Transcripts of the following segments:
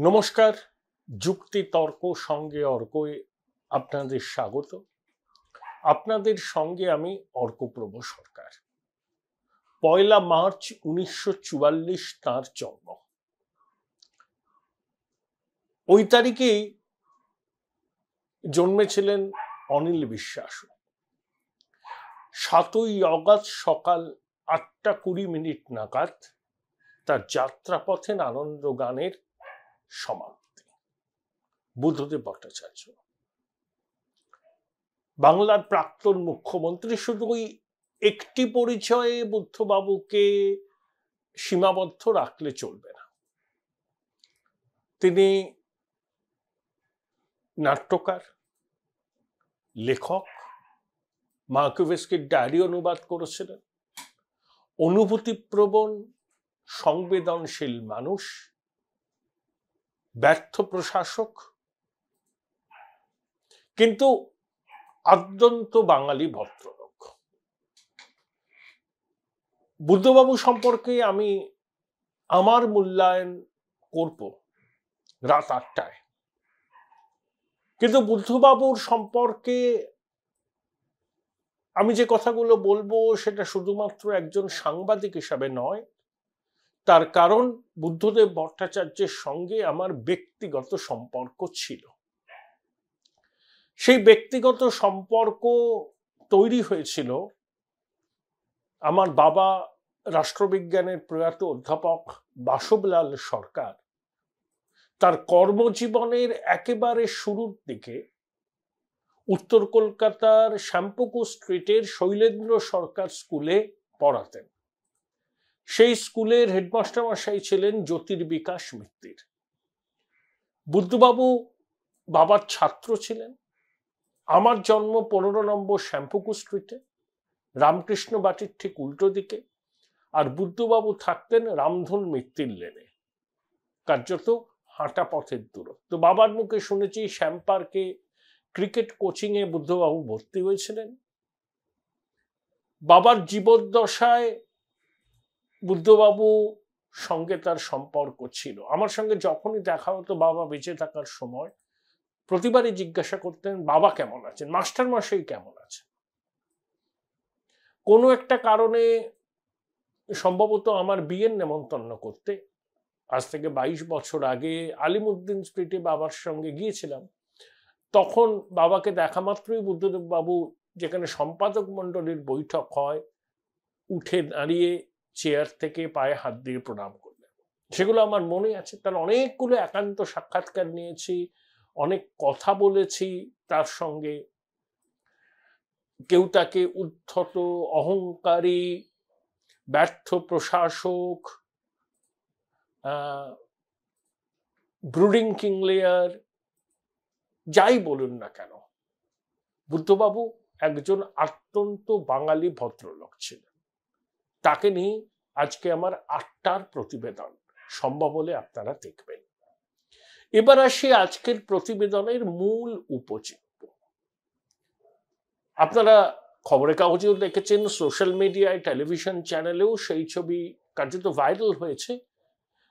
নমস্কার। যুক্তি তর্ক সঙ্গে অর্কয়ে আপনাদের স্বাগত। আপনাদের সঙ্গে আমি অর্কপ্রভ সরকার। ১লা মার্চ ১৯৪৪ তাঁর জন্ম। ওই তারিখেই জন্মেছিলেন অনিল বিশ্বাস। ৭ই অগাস্ট সকাল ৮টা ২০ নাগাদ তার যাত্রাপথে আনন্দ গানের সমাপ্তি। বুদ্ধদেব ভট্টাচার্য বাংলার প্রাক্তন মুখ্যমন্ত্রী। শুধু ওই একটি পরিচয়ে বুদ্ধবাবুকে সীমাবদ্ধ রাখলে চলবে না। তিনি নাট্যকার, লেখক, মার্কুভেস্কির ডায়েরি অনুবাদ করেছিলেন, অনুভূতিপ্রবণ সংবেদনশীল মানুষ, ব্যর্থ প্রশাসক, কিন্তু আদ্যন্ত বাঙালি ভদ্রলোক। বুদ্ধবাবু সম্পর্কে আমি আমার মূল্যায়ন করব রাত ৮টায়, কিন্তু বুদ্ধবাবুর সম্পর্কে আমি যে কথাগুলো বলবো সেটা শুধুমাত্র একজন সাংবাদিক হিসাবে নয়। তার কারণ বুদ্ধদেব ভট্টাচার্যের সঙ্গে আমার ব্যক্তিগত সম্পর্ক ছিল। সেই ব্যক্তিগত সম্পর্ক তৈরি হয়েছিল আমার বাবা রাষ্ট্রবিজ্ঞানের প্রয়াত অধ্যাপক বাসবলাল সরকার তার কর্মজীবনের একেবারে শুরুর দিকে উত্তর কলকাতার শ্যামপুকুর স্ট্রিটের শৈলেন্দ্র সরকার স্কুলে পড়াতেন। সেই স্কুলের হেডমাস্টার মশাই ছিলেন জ্যোতির্বিকাশ মিত্তির। বুদ্ধবাবু বাবার ছাত্র ছিলেন। আমার জন্ম ১৫ নম্বর শ্যামপুকুর স্ট্রিটে, রামকৃষ্ণ বাটির ঠিক উল্টো দিকে, আর বুদ্ধবাবু থাকতেন রামধন মিত্তির লেনে, কার্যত হাঁটা পথের দূরত্ব। বাবার মুখে শুনেছি শ্যাম পার্কে ক্রিকেট কোচিং এ বুদ্ধবাবু ভর্তি হয়েছিলেন। বাবার জীবদ্দশায় বুদ্ধবাবু সঙ্গে তার সম্পর্ক ছিল। আমার সঙ্গে যখনই দেখা হতো বাবা বেঁচে থাকার সময় প্রতিবারই জিজ্ঞাসা করতেন, বাবা কেমন আছেন, মাস্টার মশাই কেমন আছেন। কোনো একটা কারণে সম্ভবত আমার বিয়ের নেমন্তন্ন করতে আজ থেকে ২২ বছর আগে আলিমুদ্দিন স্ট্রিটে বাবার সঙ্গে গিয়েছিলাম। তখন বাবাকে দেখা মাত্রই বুদ্ধদেব বাবু, যেখানে সম্পাদক মণ্ডলীর বৈঠক হয়, উঠে দাঁড়িয়ে চেয়ার থেকে পায়ে হাত দিয়ে প্রণাম করলেন। সেগুলো আমার মনে আছে। তার অনেকগুলো একান্ত সাক্ষাৎকার নিয়েছি, অনেক কথা বলেছি তার সঙ্গে। কেউ তাকে উদ্ধত, অহংকারী, ব্যর্থ প্রশাসক, ব্রুডিং কিংলেয়ার, যাই বলুন না কেন, বুদ্ধবাবু একজন অত্যন্ত বাঙালি ভদ্রলোক ছিলেন। তাকে নিয়ে আজকে আমার ৮টার প্রতিবেদন, সম্ভব হলে আপনারা দেখবেন। এবার আসি আজকের প্রতিবেদনের মূল উপজীব্য। আপনারা খবরের কাগজেও দেখেছেন, সোশ্যাল মিডিয়ায়, টেলিভিশন চ্যানেলেও সেই ছবি কার্যত ভাইরাল হয়েছে,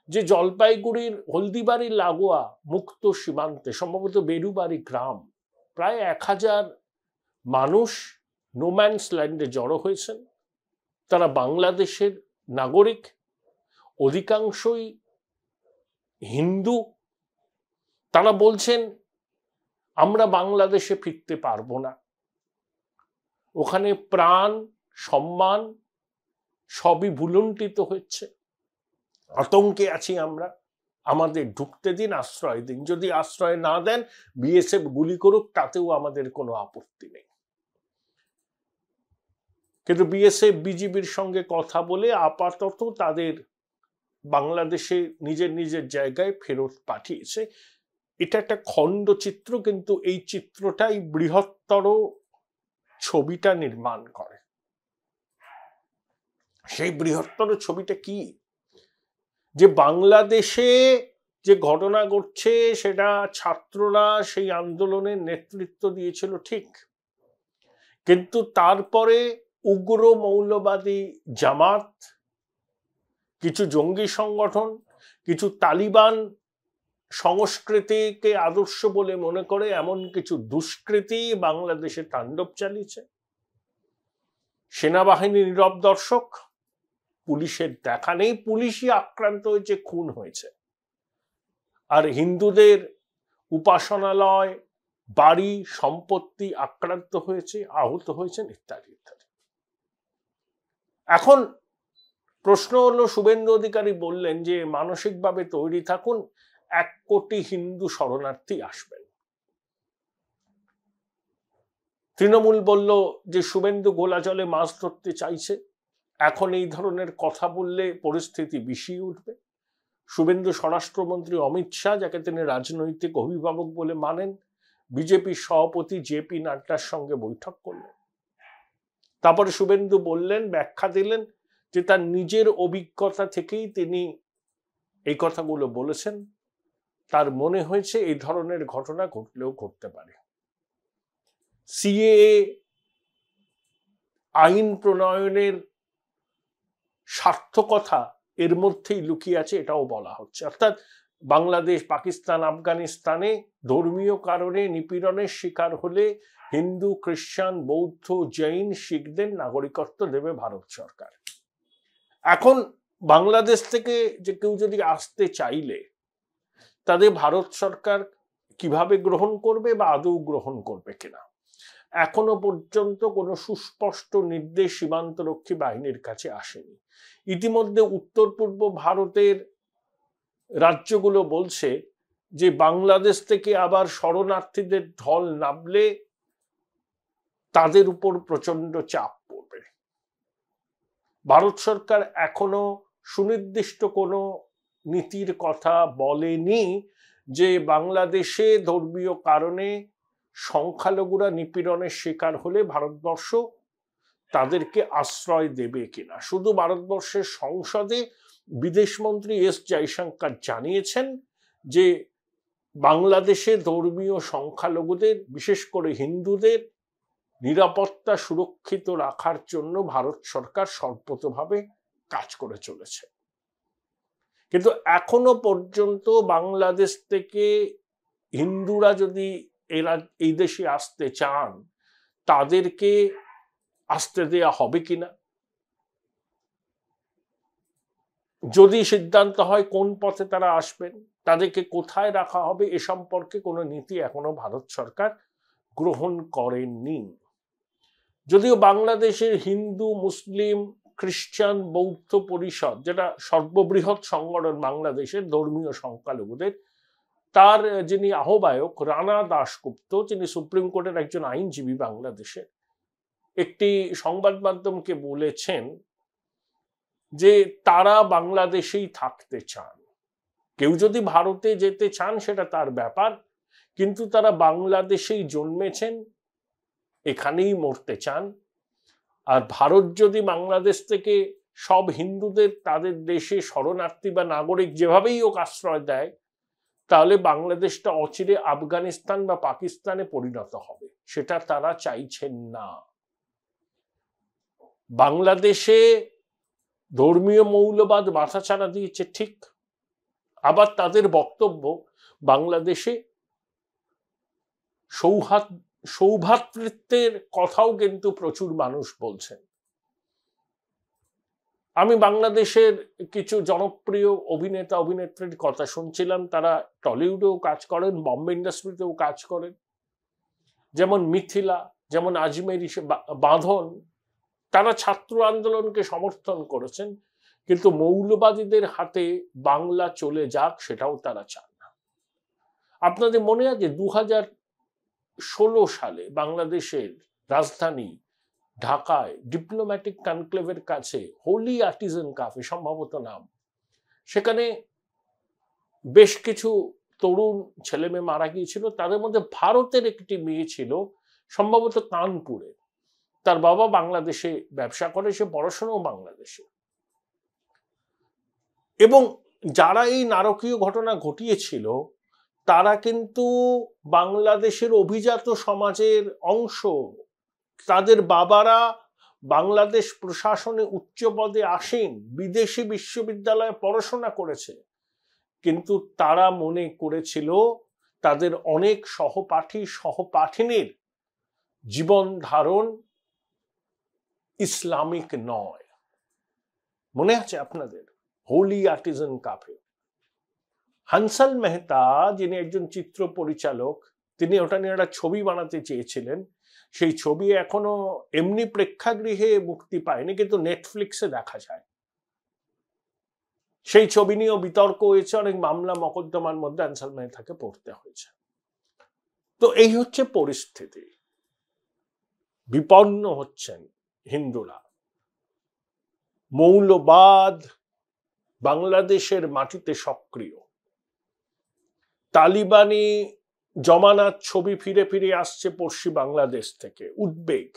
যে জলপাইগুড়ির হলদিবাড়ি লাগোয়া মুক্ত সীমান্তে, সম্ভবত বেরুবাড়ি গ্রাম, প্রায় ১০০০ মানুষ নোম্যান্স ল্যান্ডে জড়ো হয়েছেন। তারা বাংলাদেশের নাগরিক, অধিকাংশই হিন্দু। তারা বলছেন আমরা বাংলাদেশে ফিরতে পারবো না, ওখানে প্রাণ, সম্মান সবই ভুলুণ্ঠিত হচ্ছে, আতঙ্কে আছি আমরা, আমাদের ঢুকতে দিন, আশ্রয় দিন, যদি আশ্রয় না দেন বিএসএফ গুলি করুক, তাতেও আমাদের কোনো আপত্তি নেই। কিন্তু বিএসএফ বিজিবির সঙ্গে কথা বলে আপাতত তাদের বাংলাদেশে নিজের নিজের জায়গায় ফেরত পাঠিয়েছে। এটা একটা খণ্ডচিত্র, কিন্তু এই চিত্রটাই বৃহত্তর ছবিটা নির্মাণ করে। সেই বৃহত্তর ছবিটা কি? যে বাংলাদেশে যে ঘটনা ঘটছে সেটা ছাত্ররা সেই আন্দোলনের নেতৃত্ব দিয়েছিল ঠিক, কিন্তু তারপরে উগ্র মৌলবাদী জামাত, কিছু জঙ্গি সংগঠন, কিছু তালিবান সংস্কৃতিকে আদর্শ বলে মনে করে এমন কিছু দুষ্কৃতী বাংলাদেশে তাণ্ডব চালিয়েছে। সেনাবাহিনী নীরব দর্শক, পুলিশের দেখা নেই, পুলিশই আক্রান্ত হয়েছে, খুন হয়েছে। আর হিন্দুদের উপাসনালয়, বাড়ি, সম্পত্তি আক্রান্ত হয়েছে, আহত হয়েছেন, ইত্যাদি ইত্যাদি। এখন প্রশ্ন হলো, শুভেন্দু অধিকারী বললেন যে মানসিকভাবে তৈরি থাকুন, 1 কোটি হিন্দু শরণার্থী আসবেন। তৃণমূল বলল যে শুভেন্দু গোলা জলে মাছ ধরতে চাইছে, এখন এই ধরনের কথা বললে পরিস্থিতি বিষিয়ে উঠবে। শুভেন্দু স্বরাষ্ট্রমন্ত্রী অমিত শাহ, যাকে তিনি রাজনৈতিক অভিভাবক বলে মানেন, বিজেপির সভাপতি জেপি নাড্ডার সঙ্গে বৈঠক করলেন। তারপরে শুভেন্দু বললেন, ব্যাখ্যা দিলেন যে তার নিজের অভিজ্ঞতা থেকেই তিনি এই কথাগুলো বলেছেন। তার মনে হয়েছে এই ধরনের ঘটনা ঘটলেও ঘটতে পারে। সিএএ আইন প্রণয়নের সার্থকতা এর মধ্যেই লুকিয়ে আছে, এটাও বলা হচ্ছে। অর্থাৎ বাংলাদেশ, পাকিস্তান, আফগানিস্তানে ধর্মীয় কারণে নিপীড়নের শিকার হলে হিন্দু, খ্রিস্টান, বৌদ্ধ, জৈন, শিখদের নাগরিকত্ব দেবে ভারত সরকার। এখন বাংলাদেশ থেকে যে কেউ যদি আসতে চাইলে তাদের ভারত সরকার কিভাবে গ্রহণ করবে বা আদৌ গ্রহণ করবে কিনা, এখনো পর্যন্ত কোনো সুস্পষ্ট নির্দেশ সীমান্তরক্ষী বাহিনীর কাছে আসেনি। ইতিমধ্যে উত্তর পূর্ব ভারতের রাজ্যগুলো বলছে যে বাংলাদেশ থেকে আবার শরণার্থীদের ঢল নামলে তাদের উপর প্রচন্ড চাপ পড়বে। ভারত সরকার এখনো সুনির্দিষ্ট কোনো নীতির কথা বলেনি যে বাংলাদেশে ধর্মীয় কারণে সংখ্যালঘুরা নিপীড়নের শিকার হলে ভারতবর্ষ তাদেরকে আশ্রয় দেবে কিনা। শুধু ভারতবর্ষের সংসদে বিদেশমন্ত্রী এস জয়শঙ্কর জানিয়েছেন যে বাংলাদেশে ধর্মীয় সংখ্যালঘুদের, বিশেষ করে হিন্দুদের নিরাপত্তা সুরক্ষিত রাখার জন্য ভারত সরকার সর্বতোভাবে কাজ করে চলেছে। কিন্তু এখনো পর্যন্ত বাংলাদেশ থেকে হিন্দুরা যদি এই দেশে আসতে চান, তাদেরকে আসতে দেয়া হবে কিনা, যদি সিদ্ধান্ত হয় কোন পথে তারা আসবেন, তাদেরকে কোথায় রাখা হবে, এ সম্পর্কে কোনো নীতি এখনো ভারত সরকার গ্রহণ করেননি। যদিও বাংলাদেশের হিন্দু, মুসলিম, খ্রিস্টান, বৌদ্ধ পরিষদ, যেটা সর্ববৃহৎ সংগঠন বাংলাদেশের ধর্মীয় সংখ্যালঘুদের, তার যিনি আহ্বায়ক রানা দাশগুপ্ত, যিনি সুপ্রিম কোর্টের একজন আইনজীবী, বাংলাদেশে একটি সংবাদ মাধ্যমকে বলেছেন যে তারা বাংলাদেশেই থাকতে চান। কেউ যদি ভারতে যেতে চান সেটা তার ব্যাপার, কিন্তু তারা বাংলাদেশেই জন্মেছেন, এখানেই মরতে চান। আর ভারত যদি বাংলাদেশ থেকে সব হিন্দুদের তাদের দেশে শরণার্থী বা নাগরিক যেভাবেই হোক আশ্রয় দেয়, তাহলে বাংলাদেশটা অচিরে আফগানিস্তান বা পাকিস্তানে পরিণত হবে। সেটা তারা চাইছেন না। বাংলাদেশে ধর্মীয় মৌলবাদ মাথাচাড়া দিয়েছে ঠিক, আবার তাদের বক্তব্য বাংলাদেশে সৌভ্রাতৃত্বের কথাও কিন্তু প্রচুর মানুষ বলছেন। আমি বাংলাদেশের কিছু জনপ্রিয় অভিনেতা অভিনেত্রীর কথা শুনছিলাম, তারা টলিউডেও কাজ করেন, বম্বে ইন্ডাস্ট্রিতেও কাজ করেন, যেমন মিথিলা, যেমন আজমেরি বাঁধন। তারা ছাত্র আন্দোলনকে সমর্থন করেছেন, কিন্তু মৌলবাদীদের হাতে বাংলা চলে যাক সেটাও তারা চান না। আপনাদের মনে আছে 2016 সালে বাংলাদেশের রাজধানী ঢাকায় ডিপ্লোম্যাটিক কনক্লেভের কাছে হোলি আর্টিজান কাফে সম্ভবত নাম, সেখানে বেশ কিছু তরুণ ছেলে মেয়ে মারা গিয়েছিল। তাদের মধ্যে ভারতের একটি মেয়ে ছিল, সম্ভবত কানপুরে। তার বাবা বাংলাদেশে ব্যবসা করে, সে পড়াশোনাও বাংলাদেশে। এবং যারা এই নারকীয় ঘটনা ঘটিয়েছিল তারা কিন্তু বাংলাদেশের অভিজাত সমাজের অংশ। তাদের বাবারা বাংলাদেশ প্রশাসনে উচ্চ পদে আসেন, বিদেশি বিশ্ববিদ্যালয়ে পড়াশোনা করেছে। কিন্তু তারা মনে করেছিল তাদের অনেক সহপাঠী সহপাঠিনীর জীবন ধারণ ইসলামিক নয়। মনে আছে আপনাদের Holey Artisan cafe Hansal Mehta, যিনি একজন চিত্র পরিচালক, তিনি ওটা নিয়ে একটা ছবি বানাতে চেয়েছিলেন। সেই ছবি এখনো এমনি প্রেক্ষাগৃহে মুক্তি পায়নি, কিন্তু নেটফ্লিক্সে দেখা যায়। সেই ছবি নিয়েও বিতর্ক হয়েছে, অনেক মামলা মকদ্দমার মধ্যে হানসাল মেহতাকে পড়তে হয়েছে। তো এই হচ্ছে পরিস্থিতি। বিপন্ন হচ্ছেন হিন্দুরা। মৌলবাদ বাংলাদেশের মাটিতে সক্রিয়। তালিবানি জমানার ছবি ফিরে ফিরে আসছে পড়শি বাংলাদেশ থেকে। উদ্বেগ।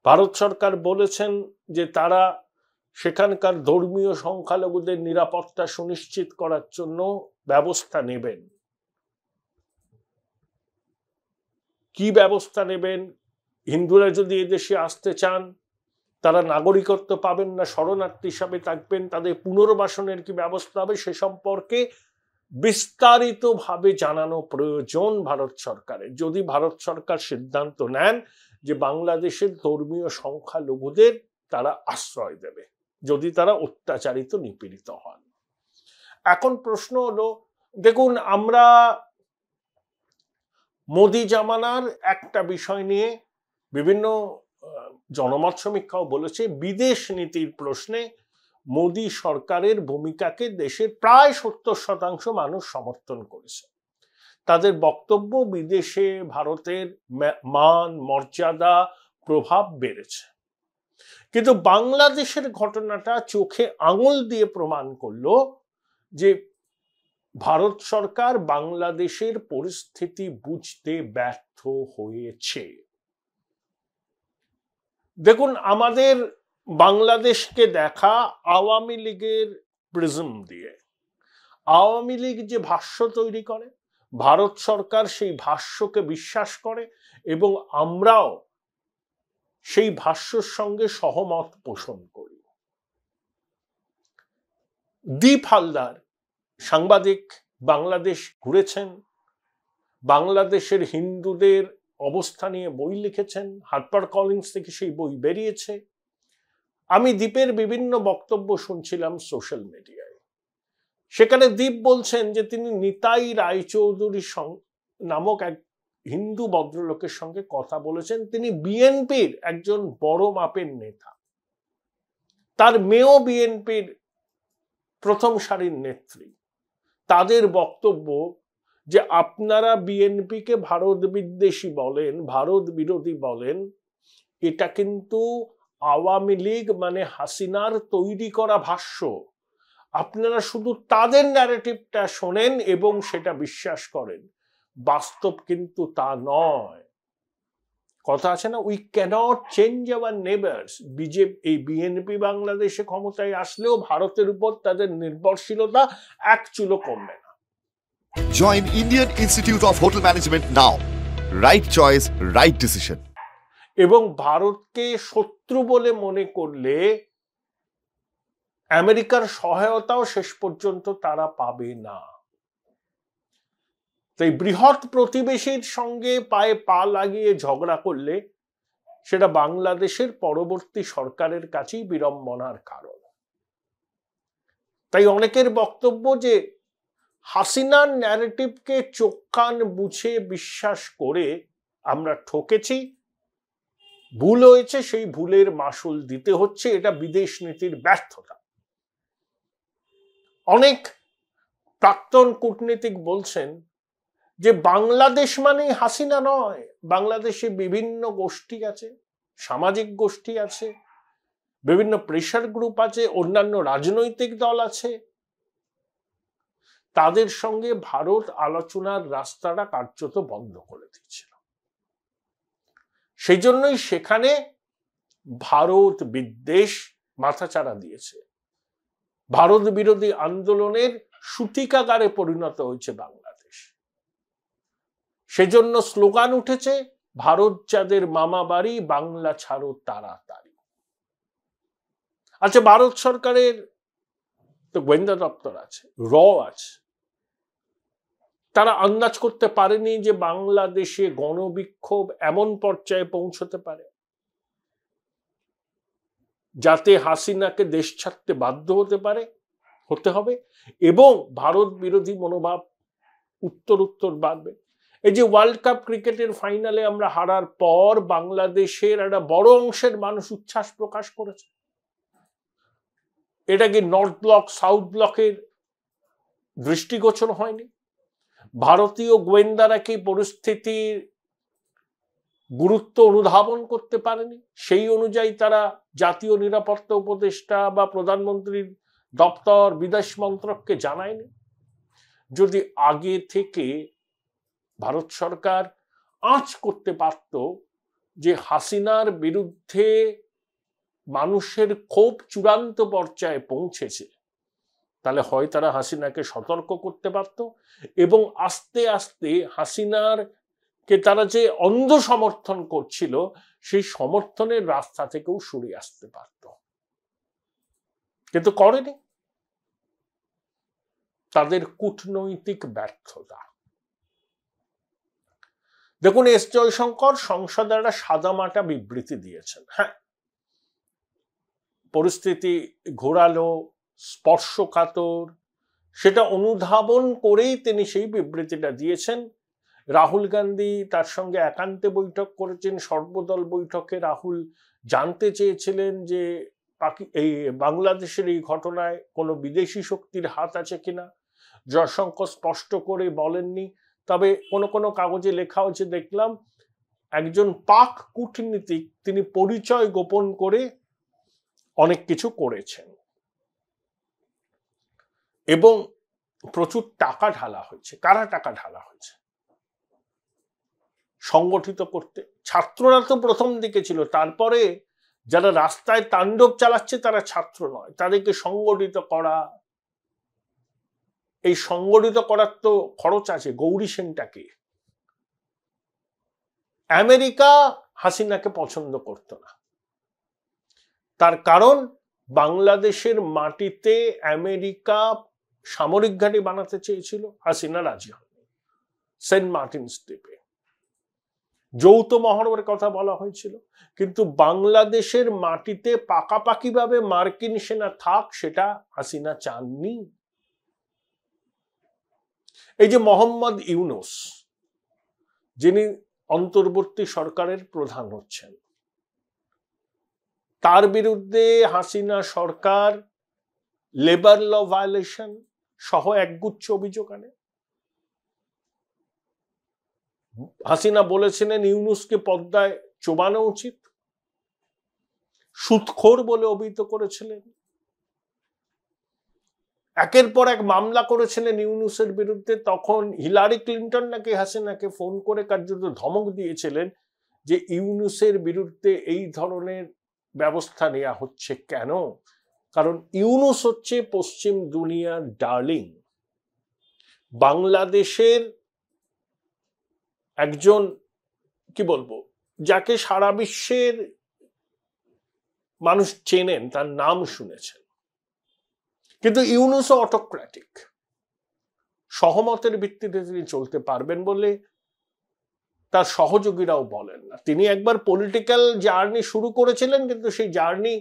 ভারত সরকার বলেছেন যে তারা সেখানকার ধর্মীয় সংখ্যালঘুদের নিরাপত্তা সুনিশ্চিত করার জন্য ব্যবস্থা নেবেন। কি ব্যবস্থা নেবেন? হিন্দুরা যদি এদেশে আসতে চান, তারা নাগরিকত্ব পাবেন না, শরণার্থী হিসাবে থাকবেন, তাদের পুনর্বাসনের কি ব্যবস্থা হবে সে সম্পর্কে বিস্তারিতভাবে জানানো প্রয়োজন ভারত সরকারের। যদি ভারত সরকার সিদ্ধান্ত নেন যে বাংলাদেশের ধর্মীয় সংখ্যালঘুদের তারা আশ্রয় দেবে, যদি তারা অত্যাচারিত নিপীড়িত হন। এখন প্রশ্ন হলো, দেখুন, আমরা মোদি জামানার একটা বিষয় নিয়ে বিভিন্ন জনমত সমীক্ষাও বলেছে, বিদেশ নীতির প্রশ্নে মোদি সরকারের ভূমিকাকে দেশের প্রায় ৭০% মানুষ সমর্থন করেছে। তাদের বক্তব্য বিদেশে ভারতের মান মর্যাদা প্রভাব বেড়েছে। কিন্তু বাংলাদেশের ঘটনাটা চোখে আঙুল দিয়ে প্রমাণ করলো যে ভারত সরকার বাংলাদেশের পরিস্থিতি বুঝতে ব্যর্থ হয়েছে। দেখুন, আমাদের বাংলাদেশকে দেখা আওয়ামী লীগের প্রিজম দিয়ে। আওয়ামী লীগ যে ভাষ্য তৈরি করে, ভারত সরকার সেই ভাষ্যকে বিশ্বাস করে এবং আমরাও সেই ভাষ্যের সঙ্গে সহমত পোষণ করি। দীপ হালদার সাংবাদিক, বাংলাদেশ ঘুরেছেন, বাংলাদেশের হিন্দুদের অবস্থা নিয়ে বই লিখেছেন, হার্পার কলিন্স থেকে সেই বই বেরিয়েছে। আমি দীপের বিভিন্ন বক্তব্য শুনছিলাম সোশ্যাল মিডিয়ায়। সেখানে দীপ বলছেন যে তিনি নিতাই রায়চৌধুরী নামক এক হিন্দু ভদ্রলোকের সঙ্গে কথা বলেছেন। তিনি বিএনপির একজন বড় মাপের নেতা, তার মেয়েও বিএনপির প্রথম সারির নেত্রী। তাদের বক্তব্য যে আপনারা বিএনপিকে ভারত বিদ্বেষী বলেন, ভারত বিরোধী বলেন, এটা কিন্তু আওয়ামী লীগ মানে হাসিনার তৈরি করা ভাষ্য। আপনারা শুধু তাদের ন্যারেটিভটা শোনেন এবং সেটা বিশ্বাস করেন, বাস্তব কিন্তু তা নয়। কথা আছে না, we can't change our neighbours. এই বিএনপি বাংলাদেশে ক্ষমতায় আসলেও ভারতের উপর তাদের নির্ভরশীলতা এক চুলো কমবে না। Join Indian Institute of Hotel Management now. Right choice, right decision. এবং ভারতকে শত্রু বলে মনে করলে আমেরিকার সহায়তাও শেষ পর্যন্ত তারা পাবে না। তাই বৃহৎ প্রতিবেশীর সঙ্গে পায়ে পা লাগিয়ে ঝগড়া করলে সেটা বাংলাদেশের পরবর্তী সরকারের কাছেই বিড়ম্বনার কারণ। তাই অনেকের বক্তব্য যে হাসিনার ন্যারেটিভকে চোখ কান বুঝে বিশ্বাস করে আমরা ঠকেছি, ভুল হয়েছে, সেই ভুলের মাসুল দিতে হচ্ছে। এটা বিদেশ নীতির ব্যর্থতা। অনেক প্রাক্তন কূটনীতিক বলছেন যে বাংলাদেশ মানে হাসিনা নয়, বাংলাদেশে বিভিন্ন গোষ্ঠী আছে, সামাজিক গোষ্ঠী আছে, বিভিন্ন প্রেশার গ্রুপ আছে, অন্যান্য রাজনৈতিক দল আছে। তাদের সঙ্গে ভারত আলোচনার রাস্তাটা কার্যত বন্ধ করে দিয়েছিল। সেই জন্যই সেখানে ভারত বিদ্বেষ মাথাচাড়া দিয়েছে। ভারত বিরোধী আন্দোলনের সূতিকাগারে পরিণত হয়েছে বাংলাদেশ। সেজন্য স্লোগান উঠেছে, ভারত যাদের মামা বাড়ি, বাংলা ছাড়ো তাড়াতাড়ি। আচ্ছা, ভারত সরকারের তো গোয়েন্দা দপ্তর আছে, র আছে, তারা আন্দাজ করতে পারেনি যে বাংলাদেশে গণবিক্ষোভ এমন পর্যায়ে পৌঁছতে পারে যাতে হাসিনাকে দেশ ছাড়তে বাধ্য হতে হবে এবং ভারত বিরোধী মনোভাব উত্তর বাড়বে। এই যে ওয়ার্ল্ড কাপ ক্রিকেটের ফাইনালে আমরা হারার পর বাংলাদেশের একটা বড় অংশের মানুষ উচ্ছ্বাস প্রকাশ করেছে। এটা কি নর্থ ব্লক সাউথ ব্লকের দৃষ্টিগোচর হয়নি? ভারতীয় গোয়েন্দারা কি পরিস্থিতির গুরুত্ব অনুধাবন করতে পারেনি? সেই অনুযায়ী তারা জাতীয় নিরাপত্তা উপদেষ্টা বা প্রধানমন্ত্রীর দপ্তর, বিদেশ মন্ত্রককে জানায়নি? যদি আগে থেকে ভারত সরকার আঁচ করতে পারত যে হাসিনার বিরুদ্ধে মানুষের ক্ষোভ চূড়ান্ত পর্যায়ে পৌঁছেছে, তাহলে হয় তারা হাসিনাকে সতর্ক করতে পারত এবং আস্তে আস্তে হাসিনার কে তারা যে অন্ধ সমর্থন করছিল সেই সমর্থনের রাস্তা থেকেও সরে আসতে পারত, কিন্তু করেনি। তাদের কূটনৈতিক ব্যর্থতা। দেখুন, এস জয়শঙ্কর সংসদে একটা সাদামাটা বিবৃতি দিয়েছেন। হ্যাঁ, পরিস্থিতি ঘোরালো, স্পর্শকাতর, সেটা অনুধাবন করেই তিনি সেই বিবৃতিটা দিয়েছেন। রাহুল গান্ধী তার সঙ্গে একান্তে বৈঠক করেছেন। সর্বদল বৈঠকে রাহুল জানতে চেয়েছিলেন যে এই বাংলাদেশের এই ঘটনায় কোনো বিদেশি শক্তির হাত আছে কিনা। জয়শঙ্কর স্পষ্ট করে বলেননি, তবে কোনো কাগজে লেখা হয়েছে দেখলাম একজন পাক কূটনীতিক তিনি পরিচয় গোপন করে অনেক কিছু করেছেন এবং প্রচুর টাকা ঢালা হয়েছে। কারা টাকা ঢালা হয়েছে? সংগঠিত করতে ছাত্ররা তো প্রথম দিকে ছিল, তারপরে যারা রাস্তায় তাণ্ডব চালাচ্ছে তারা ছাত্র নয়, তাদেরকে সংগঠিত করা। এই সংগঠিত করার তো খরচ আছে। গৌরী সেনটাকে আমেরিকা হাসিনাকে পছন্দ করত না, তার কারণ বাংলাদেশের মাটিতে আমেরিকা সামরিক ঘাঁটি বানাতে চেয়েছিল, হাসিনা রাজি হয়নি। সেন্ট মার্টিনস দ্বীপে যৌথ মহড়ার কথা বলা হয়েছিল, কিন্তু বাংলাদেশের মাটিতে পাকাপাকিভাবে মার্কিন সেনা থাক সেটা হাসিনা চাননি। এই যে মোহাম্মদ ইউনূস, যিনি অন্তর্বর্তী সরকারের প্রধান হচ্ছেন, তার বিরুদ্ধে হাসিনা সরকার লেবার ল ভায়োলেশন সহ একগুচ্ছ অভিযোগ আনে। হাসিনা বলেছিলেন ইউনূসকে পদ্মায় চোবানো উচিত, সুদখোর বলে অভিহিত করেছিলেন। একের পর এক মামলা করেছিলেন ইউনূসের বিরুদ্ধে। তখন হিলারি ক্লিন্টন নাকি হাসিনাকে ফোন করে কার্যত ধমক দিয়েছিলেন যে ইউনূসের বিরুদ্ধে এই ধরনের ব্যবস্থা নেওয়া হচ্ছে কেন? কারণ ইউনূস হচ্ছে পশ্চিম দুনিয়ার ডার্লিং, বাংলাদেশের একজন কি বলবো, যাকে সারা বিশ্বের মানুষ চেনেন, তার নাম শুনেছেন। কিন্তু ইউনূসও অটোক্র্যাটিক, সহমতের ভিত্তিতে তিনি চলতে পারবেন বলে তার সহযোগীরাও বলেন না। তিনি একবার পলিটিক্যাল জার্নি শুরু করেছিলেন, কিন্তু সেই জার্নি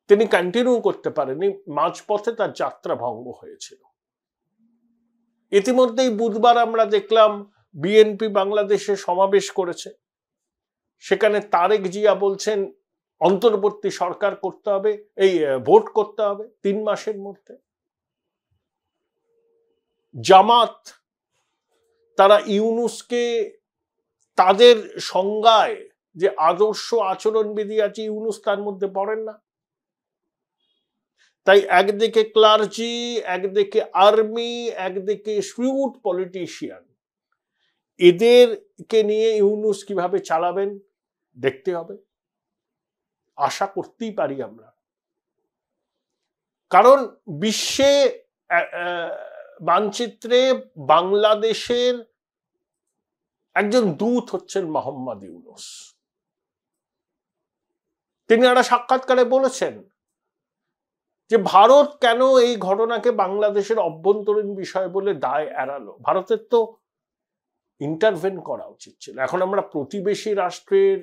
তিনি কন্টিনিউ করতে পারেননি, মাঝপথে তার যাত্রা ভঙ্গ হয়েছিল। ইতিমধ্যেই বুধবার আমরা দেখলাম বিএনপি বাংলাদেশে সমাবেশ করেছে, সেখানে তারেক জিয়া বলছেন অন্তর্বর্তী সরকার করতে হবে, এই ভোট করতে হবে 3 মাসের মধ্যে। জামাত তারা ইউনূসকে তাদের সংজ্ঞায় যে আদর্শ আচরণবিধি আছে ইউনূস তার মধ্যে পড়েন না। তাই একদিকে ক্লার্জি, একদিকে আর্মি, একদিকে শ্রিউড পলিটিশিয়ান, এদেরকে নিয়ে ইউনূস কিভাবে চালাবেন দেখতে হবে। আশা করতেই পারি আমরা, কারণ বিশ্বে মানচিত্রে বাংলাদেশের একজন দূত হচ্ছেন মোহাম্মদ ইউনূস। তিনি একটা সাক্ষাৎকারে বলেছেন যে ভারত কেন এই ঘটনাকে বাংলাদেশের অভ্যন্তরীণ বিষয় বলে দায় এড়ালো। ভারতের তো ইন্টারভেন করা উচিত ছিল। এখন আমরা প্রতিবেশী রাষ্ট্রের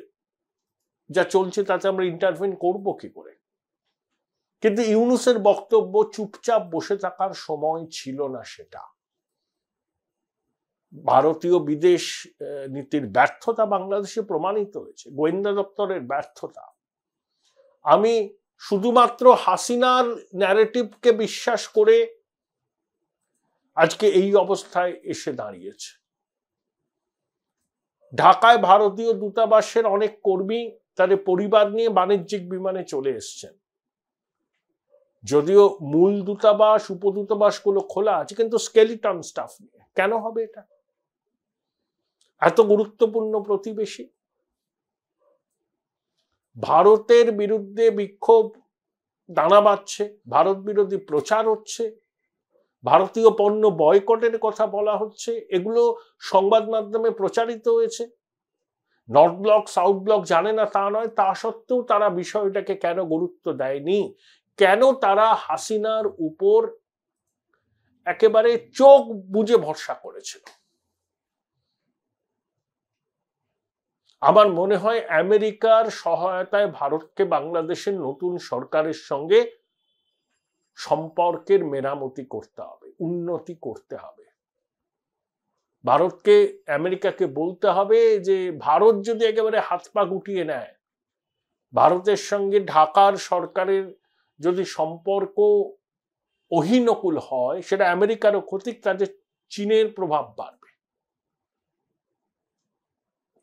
যা চলছে তাতে আমরা ইন্টারভেন করব কি করে? কিন্তু ইউনূসের বক্তব্য চুপচাপ বসে থাকার সময় ছিল না। সেটা ভারতীয় বিদেশ নীতির ব্যর্থতা বাংলাদেশে প্রমাণিত হয়েছে, গোয়েন্দা দপ্তরের ব্যর্থতা। আমি শুধুমাত্র হাসিনার ন্যারেটিভকে বিশ্বাস করে আজকে এই অবস্থায় এসে দাঁড়িয়েছে। ঢাকায় ভারতীয় দূতাবাসের অনেক কর্মী তাদের পরিবার নিয়ে বাণিজ্যিক বিমানে চলে এসছেন। যদিও মূল দূতাবাস উপদূতাবাসগুলো খোলা আছে, কিন্তু স্কেলিটন স্টাফ নিয়ে। কেন হবে এটা? এত গুরুত্বপূর্ণ প্রতিবেশী। ভারতের বিরুদ্ধে বিক্ষোভ দানা বাঁধছে, ভারত বিরোধী প্রচার হচ্ছে, ভারতীয় পণ্য বয়কটের কথা বলা হচ্ছে, এগুলো সংবাদ মাধ্যমে প্রচারিত হয়েছে। নর্থ ব্লক সাউথ ব্লক জানে না তা নয়, তা সত্ত্বেও তারা বিষয়টাকে কেন গুরুত্ব দেয়নি? কেন তারা হাসিনার উপর একেবারে চোখ বুজে ভরসা করেছিল? আমার মনে হয় আমেরিকার সহায়তায় ভারতকে বাংলাদেশের নতুন সরকারের সঙ্গে সম্পর্কের মেরামতি করতে হবে, উন্নতি করতে হবে। ভারতকে আমেরিকাকে বলতে হবে যে ভারত যদি একেবারে হাত পা গুটিয়ে নেয়, ভারতের সঙ্গে ঢাকার সরকারের যদি সম্পর্ক অহিনকুল হয়, সেটা আমেরিকারও ক্ষতি, কাজে চীনের প্রভাব বাড়বে।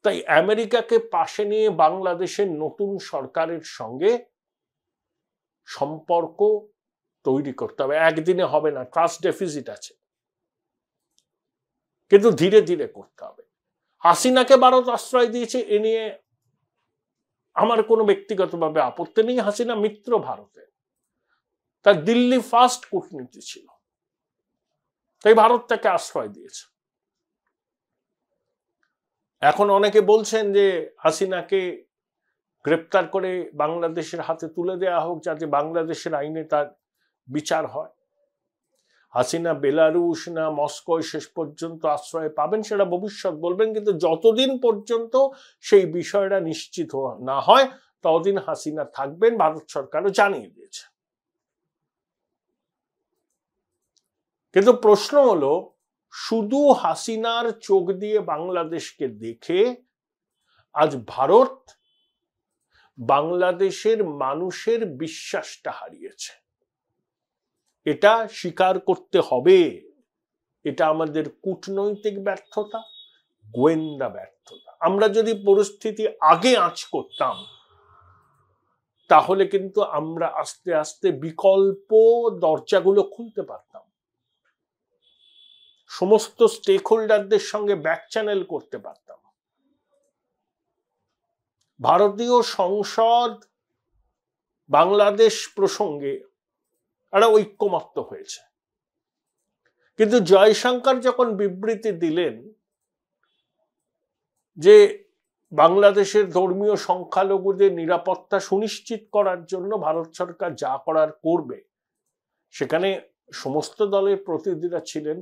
তাই আমেরিকাকে পাশে নিয়ে বাংলাদেশের নতুন সরকারের সঙ্গে সম্পর্ক তৈরি করতে হবে। একদিনে হবে না, ট্রাস্ট ডেফিসিট আছে, কিন্তু ধীরে ধীরে করতে হবে। হাসিনাকে ভারত আশ্রয় দিয়েছে, এ নিয়ে আমার কোনো ব্যক্তিগতভাবে আপত্তি নেই। হাসিনা মিত্র ভারতের, তার দিল্লি ফার্স্ট কূটনীতি ছিল, তাই ভারত তাকে আশ্রয় দিয়েছে। এখন অনেকে বলছেন যে হাসিনাকে গ্রেপ্তার করে বাংলাদেশের হাতে তুলে দেওয়া হোক, যাতে বাংলাদেশের আইনে তার বিচার হয়। হাসিনা বেলারুশ না মস্কোয় শেষ পর্যন্ত আশ্রয় পাবেন সেটা ভবিষ্যৎ বলবেন, কিন্তু যতদিন পর্যন্ত সেই বিষয়টা নিশ্চিত না হয় ততদিন হাসিনা থাকবেন, ভারত সরকারও জানিয়ে দিয়েছে। কিন্তু প্রশ্ন হলো, শুধু হাসিনার চোখ দিয়ে বাংলাদেশকে দেখে আজ ভারত বাংলাদেশের মানুষের বিশ্বাসটা হারিয়েছে। এটা স্বীকার করতে হবে। এটা আমাদের কূটনৈতিক ব্যর্থতা, গোয়েন্দা ব্যর্থতা। আমরা যদি পরিস্থিতি আগে আঁচ করতাম, তাহলে কিন্তু আমরা আস্তে আস্তে বিকল্প দরজাগুলো খুলতে পারতাম, সমস্ত স্টেক হোল্ডারদের সঙ্গে ব্যাক চ্যানেল করতে পারতাম। ভারতীয় সংসদ বাংলাদেশ প্রসঙ্গে একটা ঐক্যমত্য হয়েছে, কিন্তু জয়শঙ্কর যখন বিবৃতি দিলেন যে বাংলাদেশের ধর্মীয় সংখ্যালঘুদের নিরাপত্তা সুনিশ্চিত করার জন্য ভারত সরকার যা করার করবে, সেখানে সমস্ত দলের প্রতিনিধিরা ছিলেন।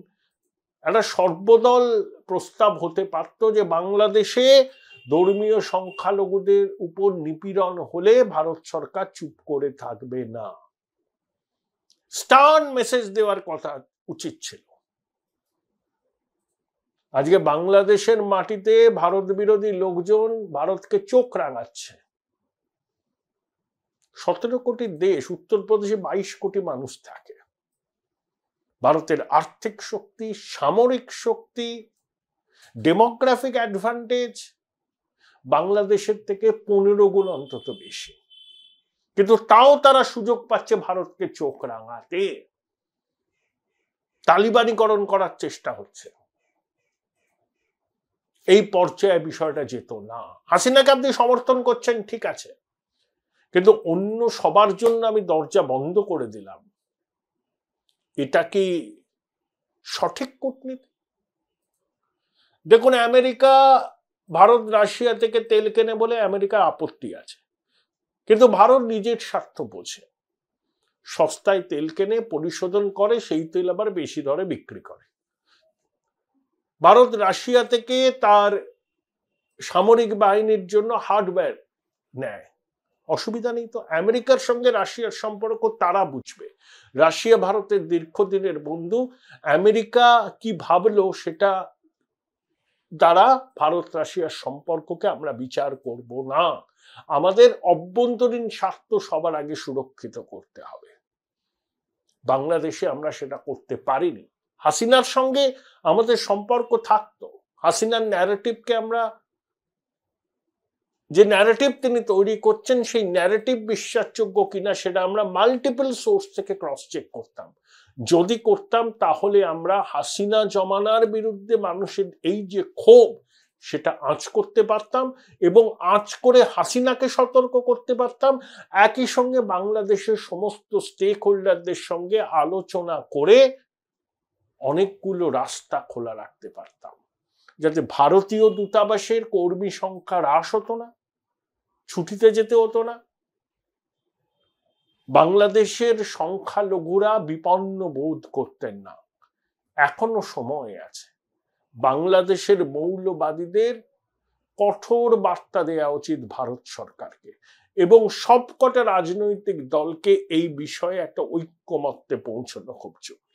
একটা সর্বদল প্রস্তাব হতে পারত যে বাংলাদেশে ধর্মীয় সংখ্যালঘুদের উপর নিপীড়ন হলে ভারত সরকার চুপ করে থাকবে না। স্টার্ন মেসেজ দেওয়ার কথা উচিত ছিল। আজকে বাংলাদেশের মাটিতে ভারত বিরোধী লোকজন ভারতকে চোখ রাঙাচ্ছে। 17 কোটি দেশ, উত্তরপ্রদেশে 22 কোটি মানুষ থাকে। ভারতের আর্থিক শক্তি, সামরিক শক্তি, ডেমোগ্রাফিক অ্যাডভান্টেজ বাংলাদেশের থেকে 15 গুণ অন্তত বেশি, কিন্তু তাও তারা সুযোগ পাচ্ছে ভারতকে চোখ রাঙাতে। তালিবানিকরণ করার চেষ্টা হচ্ছে। এই পর্যায়ে বিষয়টা যেত না। হাসিনাকে আপনি সমর্থন করছেন, ঠিক আছে, কিন্তু অন্য সবার জন্য আমি দরজা বন্ধ করে দিলাম, এটা কি সঠিক কূটনীতি? দেখুন, আমেরিকা ভারত রাশিয়া থেকে তেল কেনে বলে আমেরিকার আপত্তি আছে, কিন্তু ভারত নিজের স্বার্থ বোঝে। সস্তায় তেল কেনে, পরিশোধন করে, সেই তেল আবার বেশি দরে বিক্রি করে। ভারত রাশিয়া থেকে তার সামরিক বাহিনীর জন্য হার্ডওয়্যার নেয়, অসুবিধা নেই তো। আমেরিকার সঙ্গে রাশিয়ার সম্পর্ক তারা বুঝবে, রাশিয়া ভারতের দীর্ঘদিনের বন্ধু। আমেরিকা কি ভাবলো সেটা দ্বারা ভারত রাশিয়ার সম্পর্ককে আমরা বিচার করব না। আমাদের অভ্যন্তরীণ স্বার্থ সবার আগে সুরক্ষিত করতে হবে। বাংলাদেশে আমরা সেটা করতে পারিনি। হাসিনার সঙ্গে আমাদের সম্পর্ক থাকতো, হাসিনার ন্যারেটিভকে আমরা, যে ন্যারেটিভ তিনি তৈরি করছেন সেই ন্যারেটিভ বিশ্বাসযোগ্য কিনা সেটা আমরা মাল্টিপল সোর্স থেকে ক্রস চেক করতাম। যদি করতাম তাহলে আমরা হাসিনা জমানার বিরুদ্ধে মানুষের এই যে ক্ষোভ সেটা আঁচ করতে পারতাম এবং আঁচ করে হাসিনাকে সতর্ক করতে পারতাম। একই সঙ্গে বাংলাদেশের সমস্ত স্টেক হোল্ডারদের সঙ্গে আলোচনা করে অনেকগুলো রাস্তা খোলা রাখতে পারতাম, যাতে ভারতীয় দূতাবাসের কর্মী সংখ্যা হ্রাস হতো না, ছুটিতে যেতে হতো না, বাংলাদেশের সংখ্যালঘুরা বিপন্ন বোধ করতেন না। এখনো সময় আছে। বাংলাদেশের মৌলবাদীদের কঠোর বার্তা দেওয়া উচিত ভারত সরকারকে এবং সবকটা রাজনৈতিক দলকে এই বিষয়ে একটা ঐক্যমত্যে পৌঁছানো খুব জরুরি।